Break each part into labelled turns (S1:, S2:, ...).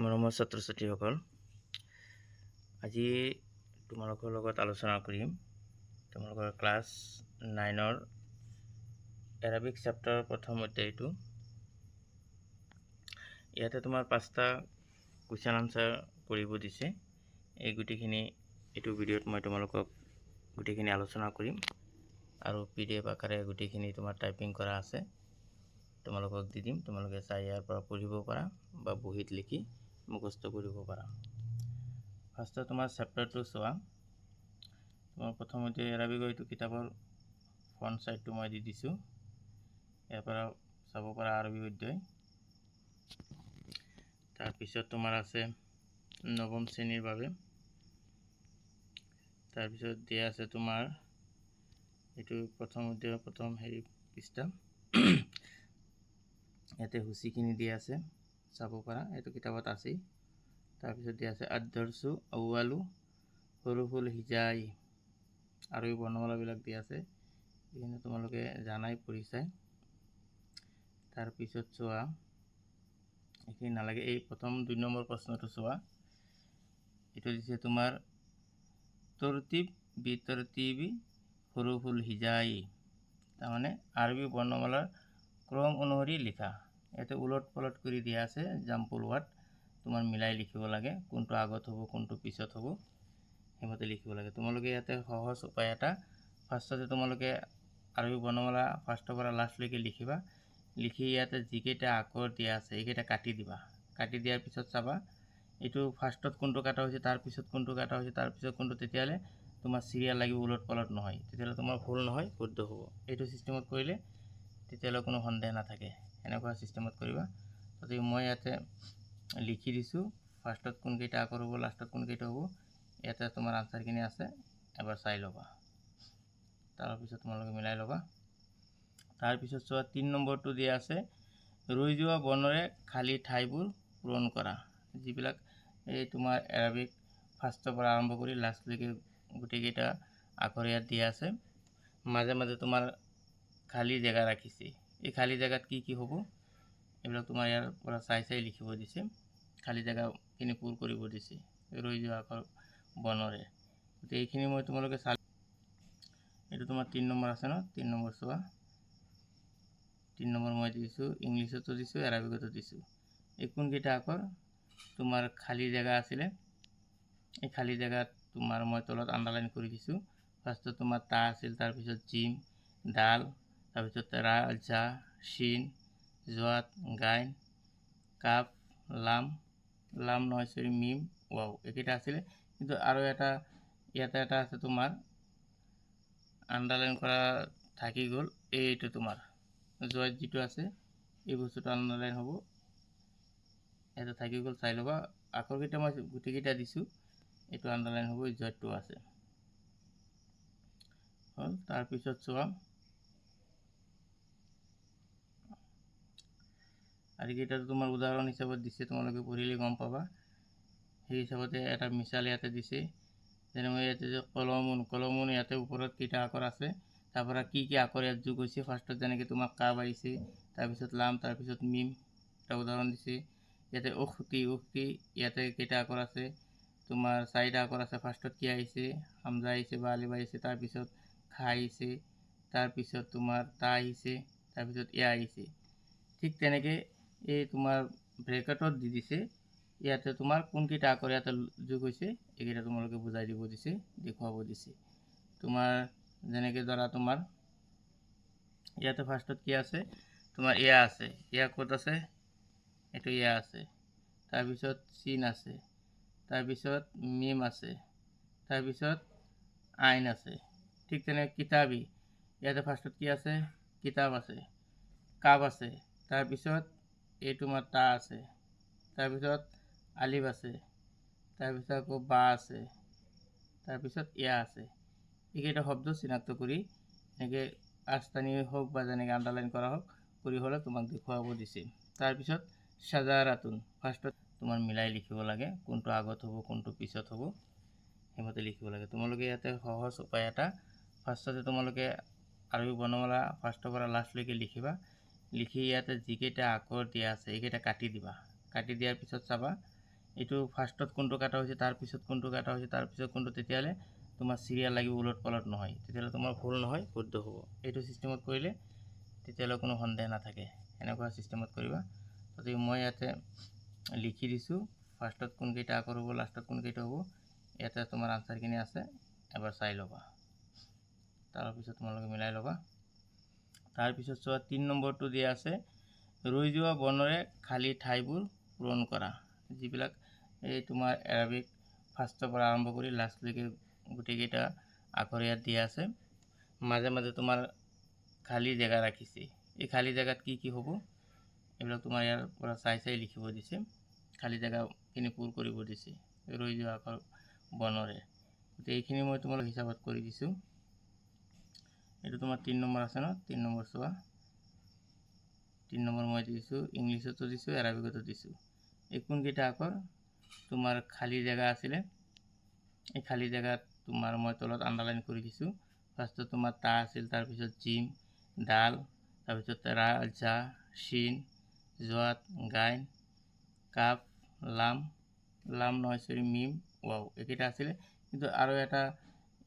S1: মৰমৰ ছাত্ৰ ছাত্ৰীসকল, আজি তোমালোকৰ লগত আলোচনা কৰিম তোমালোকৰ ক্লাছ 9ৰ এৰাবিক চেপ্টাৰৰ প্ৰথম অধ্যায়টো। ইয়াতে তোমাৰ 5টা কুৱেশ্যন আনসাৰ কৰিব দিছে। এই গোটেইখিনি এইটো ভিডিঅ'ত মই তোমালোকক গোটেইখিনি আলোচনা কৰিম আৰু PDF আকাৰে গোটেইখিনি তোমাৰ টাইপিং কৰা আছে, তোমালোকক দি দিম। তোমালোকে চাই ইয়াৰ পৰা পঢ়িব পাৰা বা বহীত লিখি মুখস্থ কৰিব পাৰা। ফাৰ্ষ্টত তোমাৰ চেপ্টাৰটো চোৱা। তোমাৰ প্ৰথমতে এৰাবিকৰ এইটো কিতাপৰ ফ্ৰণ্ট সাইডটো মই দি দিছোঁ। ইয়াৰ পৰা চাব পাৰা আৰবী অধ্যায়। তাৰপিছত তোমাৰ আছে নৱম শ্ৰেণীৰ বাবে। তাৰপিছত দিয়া আছে তোমাৰ এইটো প্ৰথম অধ্যায়ৰ প্ৰথম পৃষ্ঠা। ইয়াতে সূচীখিনি দিয়া আছে, চাব পাৰা, এইটো কিতাপত আছেই। তাৰপিছত দিয়া আছে আদ-দৰসু আউৱালু হুৰুফুল হিজাই, আৰু এই বৰ্ণমালাবিলাক দিয়া আছে, এইখিনি তোমালোকে জানাই পঢ়িছাই। তাৰপিছত চোৱা, এইখিনি নালাগে, এই প্ৰথম 2 নম্বৰ প্ৰশ্নটো চোৱা। এইটো দিছে তোমাৰ তৰতিব বিতৰতিবি হুৰুফুল হিজাই, তাৰমানে আৰবী বৰ্ণমালাৰ ক্ৰম অনুসৰি লিখা। ইয়াতে উলট পলট কৰি দিয়া আছে, জাম্পল ৱাৰ্ড তোমাৰ মিলাই লিখিব লাগে, কোনটো আগত হ'ব কোনটো পিছত হ'ব সেইমতে লিখিব লাগে। তোমালোকে ইয়াতে সহজ উপায় এটা, ফাৰ্ষ্টতে তোমালোকে আৰবী বৰ্ণমালা ফাৰ্ষ্টৰ পৰা লাষ্টলৈকে লিখিবা। লিখি ইয়াতে যিকেইটা আখৰ দিয়া আছে এইকেইটা কাটি দিবা। কাটি দিয়াৰ পিছত চাবা এইটো ফাৰ্ষ্টত কোনটো কাটা হৈছে, তাৰপিছত কোনটো কাটা হৈছে, তাৰপিছত কোনটো, তেতিয়াহ'লে তোমাৰ চিৰিয়েল লাগিব, উলট পলট নহয়, তেতিয়াহ'লে তোমাৰ ভুল নহয়, শুদ্ধ হ'ব। এইটো চিষ্টেমত কৰিলে তেতিয়াহ'লে কোনো সন্দেহ নাথাকে। এনেকুৱা চিষ্টেমত কৰিবা। গতিকে মই ইয়াতে লিখি দিছোঁ, ফাৰ্ষ্টত কোনকেইটা আখৰ হ'ব, লাষ্টত কোনকেইটা হ'ব। ইয়াতে তোমাৰ আনচাৰখিনি আছে, এবাৰ চাই ল'বা, তাৰপিছত তোমালোকে মিলাই ল'বা। তাৰপিছত চোৱা 3 নম্বৰটো দিয়া আছে ৰৈ যোৱা বৰ্ণৰে খালী ঠাইবোৰ পূৰণ কৰা। যিবিলাক এই তোমাৰ এৰাবিক ফাৰ্ষ্টৰ পৰা আৰম্ভ কৰি লাষ্টলৈকে গোটেইকেইটা আখৰ ইয়াত দিয়া আছে, মাজে মাজে তোমাৰ খালী জেগা ৰাখিছে। এই খালী জেগাত কি কি হ'ব এইবিলাক তোমাৰ ইয়াৰ পৰা চাই চাই লিখিব দিছে, খালী জেগাখিনি পূৰ কৰিব দিছে ৰৈ যোৱা আখৰ বৰ্ণৰে। গতিকে এইখিনি মই তোমালোকে চাই, এইটো তোমাৰ 3 নম্বৰ আছে ন, 3 নম্বৰ চোৱা। 3 নম্বৰ মই দিছোঁ, ইংলিছতো দিছোঁ, এৰাবিকতো দিছোঁ। এই কোনকেইটা আখৰ তোমাৰ খালী জেগা আছিলে, এই খালী জেগাত তোমাৰ মই তলত আণ্ডাৰলাইন কৰি দিছোঁ। ফাৰ্ষ্টত তোমাৰ তা আছিল, তাৰপিছত জিম, ডাল, তাৰপিছত ৰা, জা, শিন, জোৱাত, গাইন, কাপ, লাম, লাম নহয় চৰি মিম, ৱাও, এইকেইটা আছিলে। কিন্তু আৰু এটা ইয়াতে এটা আছে তোমাৰ আণ্ডাৰলাইন কৰা থাকি গ'ল, এইটো তোমাৰ জয়ত যিটো আছে এই বস্তুটো আণ্ডাৰলাইন হ'ব, এটা থাকি গ'ল, চাই ল'বা। আখৰকেইটা মই গোটেইকেইটা দিছোঁ, এইটো আণ্ডাৰলাইন হ'ব, জয়টো আছে হ'ল। তাৰপিছত চোৱা, আৰু এইকেইটাটো তোমাৰ উদাহৰণ হিচাপত দিছে, তোমালোকে পঢ়িলে গম পাবা। সেই হিচাপতে এটা মিছাল ইয়াতে দিছে, যেনেকৈ ইয়াতে যে কলমুন, কলমুন ইয়াতে ওপৰত কেইটা আখৰ আছে, তাৰ পৰা কি কি আখৰ ইয়াত যোগ হৈছে। ফাৰ্ষ্টত যেনেকৈ তোমাক কাব আহিছে, তাৰপিছত লাম, তাৰপিছত মিম, এটা উদাহৰণ দিছে। ইয়াতে উখতি, উখতি ইয়াতে কেইটা আখৰ আছে, তোমাৰ 4টা আখৰ আছে। ফাৰ্ষ্টত কি আহিছে, হামজা আহিছে বা আলিফ আহিছে, তাৰপিছত খা আহিছে, তাৰপিছত তোমাৰ তা আহিছে, তাৰপিছত ইয়া আহিছে। ঠিক তেনেকৈ এই তোমাৰ ব্ৰেকেটত দি দিছে, ইয়াতে তোমাৰ কোনকেইটা আখৰ ইয়াতে যোগ হৈছে এইকেইটা তোমালোকে বুজাই দিব দিছে, দেখুৱাব দিছে। তোমাৰ যেনেকৈ ধৰা তোমাৰ ইয়াতে ফাৰ্ষ্টত কি আছে, তোমাৰ ইয়া আছে, ইয়া ক'ত আছে, এইটো ইয়া আছে, তাৰপিছত চিন আছে, তাৰপিছত মিম আছে, তাৰপিছত আইন আছে। ঠিক তেনেকৈ কিতাবী, ইয়াতে ফাৰ্ষ্টত কি আছে, কিতাপ আছে, কাপ আছে, তাৰপিছত এই তোমাৰ তা আছে, তাৰপিছত আলিফ আছে, তাৰপিছত আকৌ বা আছে, তাৰপিছত ইয়া আছে। এইকেইটা শব্দ চিনাক্ত কৰি এনেকৈ আস্তানি হওক বা যেনেকৈ আণ্ডাৰলাইন কৰা হওক কৰি হ'লে তোমাক দেখুৱাব দিছে। তাৰপিছত শ্বাজাৰাতুন, ফাৰ্ষ্টত তোমাৰ মিলাই লিখিব লাগে, কোনটো আগত হ'ব কোনটো পিছত হ'ব সেইমতে লিখিব লাগে। তোমালোকে ইয়াতে সহজ উপায় এটা, ফাৰ্ষ্টতে তোমালোকে আৰবী বৰ্ণমালা ফাৰ্ষ্টৰ পৰা লাষ্টলৈকে লিখিবা। লিখি ইয়াতে যিকেইটা আখৰ দিয়া আছে এইকেইটা কাটি দিবা। কাটি দিয়াৰ পিছত চাবা এইটো ফাৰ্ষ্টত কোনটো কাটা হৈছে তাৰপিছত কোনটো কাটা হৈছে তাৰপিছত কোনটো, তেতিয়াহ'লে তোমাৰ চিৰিয়েল লাগিব, ওলট পালট নহয়, তেতিয়াহ'লে তোমাৰ ভুল নহয়, শুদ্ধ হ'ব। এইটো চিষ্টেমত কৰিলে তেতিয়াহ'লে কোনো সন্দেহ নাথাকে। এনেকুৱা চিষ্টেমত কৰিবা। গতিকে মই ইয়াতে লিখি দিছোঁ ফাৰ্ষ্টত কোনকেইটা আখৰ হ'ব, লাষ্টত কোনকেইটা হ'ব। ইয়াতে তোমাৰ আনচাৰখিনি আছে, এবাৰ চাই ল'বা, তাৰপিছত তোমালোকে মিলাই ল'বা। তাৰপিছত চোৱা 3 নম্বৰটো দিয়া আছে, ৰৈ যোৱা বৰ্ণৰে খালী ঠাইবোৰ পূৰণ কৰা। যিবিলাক এই তোমাৰ এৰাবিক ফাৰ্ষ্টৰ পৰা আৰম্ভ কৰি লাষ্টলৈকে গোটেইকেইটা আখৰ ইয়াত দিয়া আছে। মাজে মাজে তোমাৰ খালী জেগা ৰাখিছে। এই খালী জেগাত কি কি হ'ব এইবিলাক তোমাৰ ইয়াৰ পৰা চাই চাই লিখিব দিছে। খালী জেগাখিনি পূৰ কৰিব দিছে ৰৈ যোৱা আখৰ বৰ্ণৰে। গতিকে এইখিনি মই তোমালোক হিচাপত কৰি দিছোঁ। এইটো তোমাৰ 3 নম্বৰ আছে ন, 3 নম্বৰ চোৱা, 3 নম্বৰ মই দিছোঁ, ইংলিছতো দিছোঁ, এৰাবিকতো দিছোঁ। এই কোনকেইটা আখৰ তোমাৰ খালী জেগা আছিলে, এই খালী জেগাত তোমাৰ মই তলত আণ্ডাৰলাইন কৰি দিছোঁ। ফাৰ্ষ্টত তোমাৰ তা আছিল, তাৰপিছত জিম, ডাল, তাৰপিছত ৰা, জা, শিন, জোৱাত, গাইন, কাপ, লাম, নহয় চৰি মিম, ৱাও, এইকেইটা আছিলে। কিন্তু আৰু এটা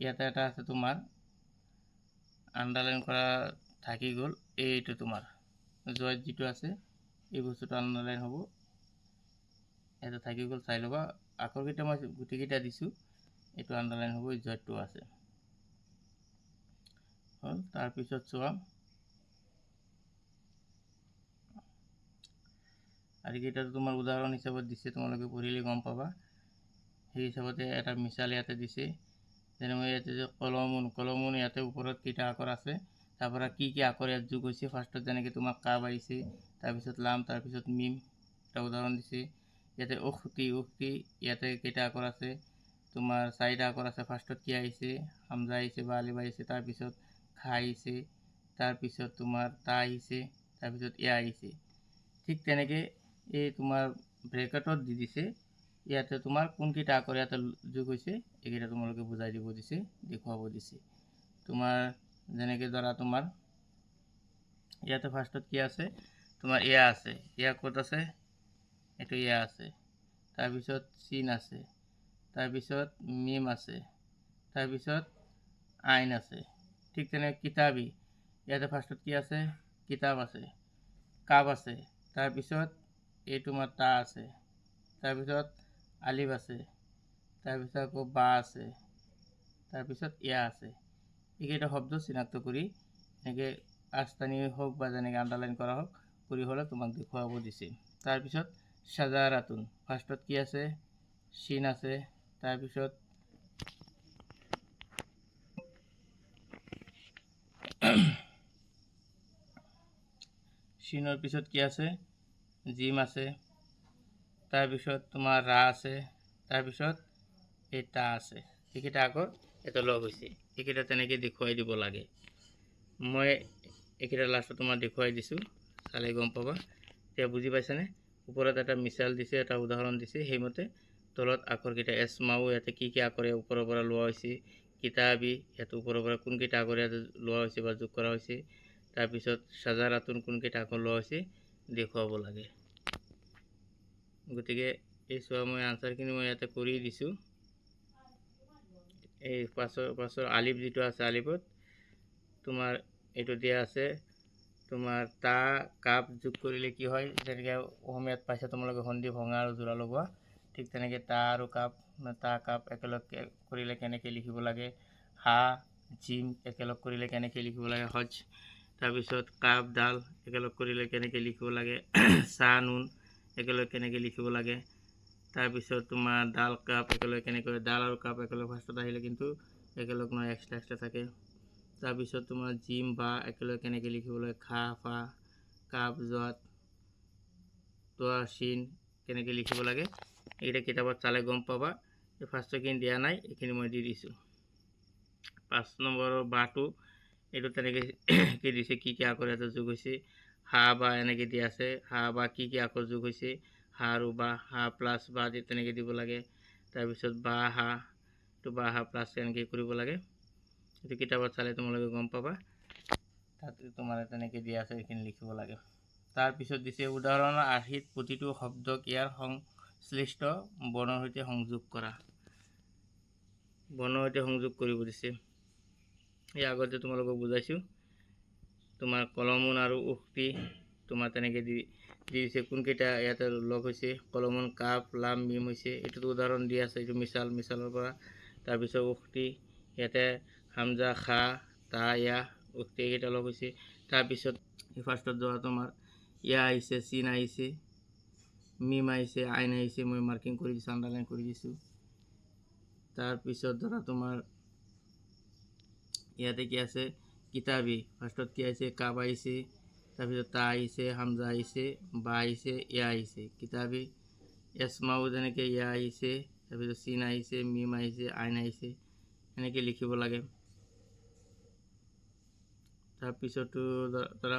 S1: ইয়াতে এটা আছে তোমাৰ আণ্ডাৰলাইন কৰা থাকি গ'ল, এইটো তোমাৰ জয়ত যিটো আছে এই বস্তুটো আণ্ডাৰলাইন হ'ব, এটা থাকি গ'ল, চাই ল'বা। আখৰকেইটা মই গোটেইকেইটা দিছোঁ, এইটো আণ্ডাৰলাইন হ'ব, জয়টো আছে হ'ল। তাৰপিছত চোৱা আৰু এইকেইটাটো তোমাৰ উদাহৰণ হিচাপত দিছে, তোমালোকে পঢ়িলে গম পাবা। সেই হিচাপতে এটা মিছাল ইয়াতে দিছে। যেনেকৈ ইয়াতে যে কলমুন ইয়াতে ওপৰত কেইটা আখৰ আছে, তাৰ পৰা কি কি আখৰ ইয়াত যোগ হৈছে। ফাৰ্ষ্টত যেনেকৈ তোমাক কাব আহিছে, তাৰপিছত লাম, তাৰপিছত মিম, এটা উদাহৰণ দিছে। ইয়াতে উখতি ইয়াতে কেইটা আখৰ আছে, তোমাৰ 4টা আখৰ আছে। ফাৰ্ষ্টত কি আহিছে, হামজা আহিছে বা আলিফ আহিছে, তাৰপিছত খা আহিছে, তাৰপিছত তোমাৰ তা আহিছে, তাৰপিছত ইয়া আহিছে। ঠিক তেনেকৈ এই তোমাৰ ব্ৰেকেটত দি দিছে, ইয়াতে তোমাৰ কোনকেইটা আখৰ ইয়াতে যোগ হৈছে এইকেইটা তোমালোকে বুজাই দিব দিছে, দেখুৱাব দিছে। তোমাৰ যেনেকৈ ধৰা তোমাৰ ইয়াতে ফাৰ্ষ্টত কি আছে, তোমাৰ ইয়া আছে, ইয়া ক'ত আছে, এইটো ইয়া আছে, তাৰপিছত চিন আছে, তাৰপিছত মিম আছে, তাৰপিছত আইন আছে। ঠিক তেনেকৈ কিতাবী, ইয়াতে ফাৰ্ষ্টত কি আছে, কিতাপ আছে, কাপ আছে, তাৰপিছত এই তোমাৰ তা আছে, তাৰপিছত আলিফ আছে, তাৰপিছত আকৌ বা আছে, তাৰপিছত ইয়া আছে। এইকেইটা শব্দ চিনাক্ত কৰি এনেকৈ আস্তানি হওক বা যেনেকৈ আণ্ডাৰলাইন কৰা হওক কৰি হ'লে তোমাক দেখুৱাব দিছে। তাৰপিছত শ্বাজাৰাতুন, ফাৰ্ষ্টত কি আছে, চিন আছে, তাৰপিছত চিনৰ পিছত কি আছে, জিম আছে, তাৰপিছত তোমাৰ ৰা আছে, তাৰপিছত এই তা আছে। এইকেইটা আকৌ এটা লগ হৈছে, এইকেইটা তেনেকৈ দেখুৱাই দিব লাগে। মই এইকেইটা লাষ্টত তোমাৰ দেখুৱাই দিছোঁ, চালে গম পাবা। এতিয়া বুজি পাইছানে? ওপৰত এটা মিছাল দিছে, এটা উদাহৰণ দিছে, সেইমতে তলত আখৰকেইটা এছমাও ইয়াতে কি কি আখৰ ওপৰৰ পৰা লোৱা হৈছে, কিতাবী ইয়াতে ওপৰৰ পৰা কোনকেইটা আখৰ ইয়াতে লোৱা হৈছে বা যোগ কৰা হৈছে, তাৰপিছত শ্বাজাৰাতুন কোনকেইটা আখৰ লোৱা হৈছে দেখুৱাব লাগে। গতিকে এই চোৱা মই আনচাৰখিনি মই ইয়াতে কৰি দিছোঁ। এই পাছৰ আলিফ যিটো আছে, আলিফত তোমাৰ এইটো দিয়া আছে, তোমাৰ তা কাপ যোগ কৰিলে কি হয়, যেনেকৈ অসমীয়াত পাইছা তোমালোকে সন্ধি ভঙা আৰু যোৰা লগোৱা, ঠিক তেনেকৈ তা আৰু কাপ, তা কাপ একেলগ কৰিলে কেনেকৈ লিখিব লাগে, হা জিম একেলগ কৰিলে কেনেকৈ লিখিব লাগে, হজ, তাৰপিছত কাপ ডাল একেলগ কৰিলে কেনেকৈ লিখিব লাগে, চা নুন একেলগ কেনেকৈ লিখিব লাগে, তাৰপিছত তোমাৰ ডাল কাপ একেলগ কেনেকৈ, ডাল আৰু কাপ একেলগ ফাৰ্ষ্টত আহিলে কিন্তু একেলগ নহয়, এক্সট্ৰা থাকে। তাৰপিছত তোমাৰ জিম বা একেলগ কেনেকৈ লিখিব লাগে, খা ফা, কাপ জোৱাত, তোৱা চিন কেনেকৈ লিখিব লাগে, এইকেইটা কিতাপত চালে গম পাবা। এই ফাৰ্ষ্টৰখিনি দিয়া নাই, এইখিনি মই দি দিছোঁ। 5 নম্বৰৰ বাটো এইটো তেনেকৈ কি দিছে, কি কি আখৰ ইয়াতে যোগ হৈছে, হা বা এনেকৈ দিয়া আছে, হা বা কি কি আখৰ যোগ হৈছে, হা আৰু বা, হা প্লাছ বা তেনেকৈ দিব লাগে। তাৰপিছত বা হা, এইটো বা হা প্লাছ এনেকৈ কৰিব লাগে। এইটো কিতাপত চালে তোমালোকে গম পাবা, তাত তোমাৰ তেনেকৈ দিয়া আছে, এইখিনি লিখিব লাগে। তাৰপিছত দিছে উদাহৰণৰ আৰ্হিত প্ৰতিটো শব্দক ইয়াৰ শ্লিষ্ট বৰ্ণৰ সৈতে সংযোগ কৰা, বৰ্ণৰ সৈতে সংযোগ কৰিব দিছে। এই আগতে তোমালোকক বুজাইছোঁ। তোমাৰ কলমন আৰু উক্তি তোমাৰ তেনেকৈ দি দিছে। কোনকেইটা ইয়াতে লগ হৈছে, কলমন কাপ লাম মিম হৈছে, এইটোতো উদাহৰণ দিয়া আছে, এইটো মিছালৰ পৰা। তাৰপিছত উক্তি ইয়াতে হামজা খা তা ইয়া উক্তি এইকেইটা লগ হৈছে। তাৰপিছত ফাৰ্ষ্টত যোৱা তোমাৰ ইয়া আহিছে, চিন আহিছে, মিম আহিছে, আইন আহিছে, মই মাৰ্কিং কৰি দিছোঁ, আণ্ডাৰলাইন কৰি দিছোঁ। তাৰপিছত ধৰা তোমাৰ ইয়াতে কি আছে, কিতাবী ফাৰ্ষ্টত কি আহিছে, কাব আহিছে, তাৰপিছত তা আহিছে, হামজা আহিছে, বা আহিছে, ইয়া আহিছে। কিতাবী এছমাও যেনেকৈ ইয়া আহিছে, তাৰপিছত চিন আহিছে, মিম আহিছে, আইন আহিছে, এনেকৈ লিখিব লাগে। তাৰপিছতো ধৰা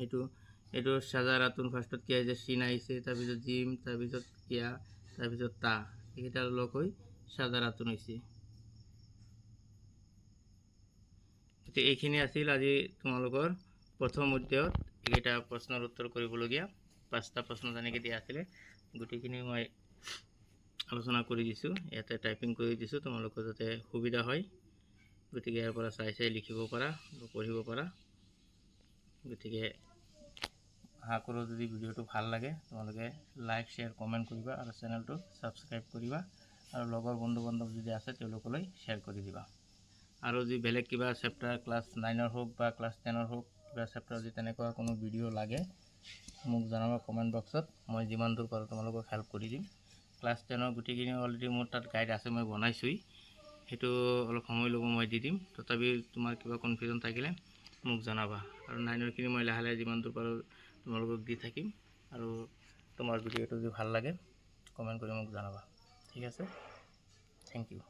S1: এইটো চাজাৰাতুন ফাৰ্ষ্টত কি আহিছে, চিন আহিছে, তাৰপিছত জিম, তাৰপিছত ইয়া, তাৰপিছত তা, এইকেইটা লগ হৈ চাজাৰাতুন হৈছে। গতিকে এইখিনি আছিল আজি তোমালোকৰ প্ৰথম অধ্যায়ত এইকেইটা প্ৰশ্নৰ উত্তৰ কৰিবলগীয়া 5টা প্ৰশ্ন যেনেকৈ দিয়া আছিলে গোটেইখিনি মই আলোচনা কৰি দিছোঁ, ইয়াতে টাইপিং কৰি দিছোঁ তোমালোকৰ যাতে সুবিধা হয়। গতিকে ইয়াৰ পৰা চাই লিখিব পাৰা বা পঢ়িব পাৰা। গতিকে আশা কৰোঁ যদি ভিডিঅ'টো ভাল লাগে তোমালোকে লাইক শ্বেয়াৰ কমেণ্ট কৰিবা আৰু চেনেলটো ছাবস্ক্ৰাইব কৰিবা আৰু লগৰ বন্ধু বান্ধৱ যদি আছে তেওঁলোকলৈ শ্বেয়াৰ কৰি দিবা। আৰু যদি বেলেগ কিবা চেপ্টাৰ ক্লাছ 9ৰ হওক বা ক্লাছ 10ৰ হওক কিবা চেপ্টাৰ যদি তেনেকুৱা কোনো ভিডিঅ' লাগে মোক জনাবা কমেণ্ট বক্সত, মই যিমান দূৰ পাৰোঁ তোমালোকক হেল্প কৰি দিম। ক্লাছ 10ৰ গোটেইখিনি অলৰেডি মোৰ তাত গাইড আছে, মই বনাইছোঁৱেই, সেইটো অলপ সময় ল'ব, মই দি দিম। তথাপি তোমাৰ কিবা কনফিউজন থাকিলে মোক জনাবা। আৰু 9ৰখিনি মই লাহে লাহে যিমান দূৰ পাৰোঁ তোমালোকক দি থাকিম। আৰু তোমাৰ ভিডিঅ'টো যদি ভাল লাগে কমেণ্ট কৰি মোক জনাবা। ঠিক আছে, থেংক ইউ।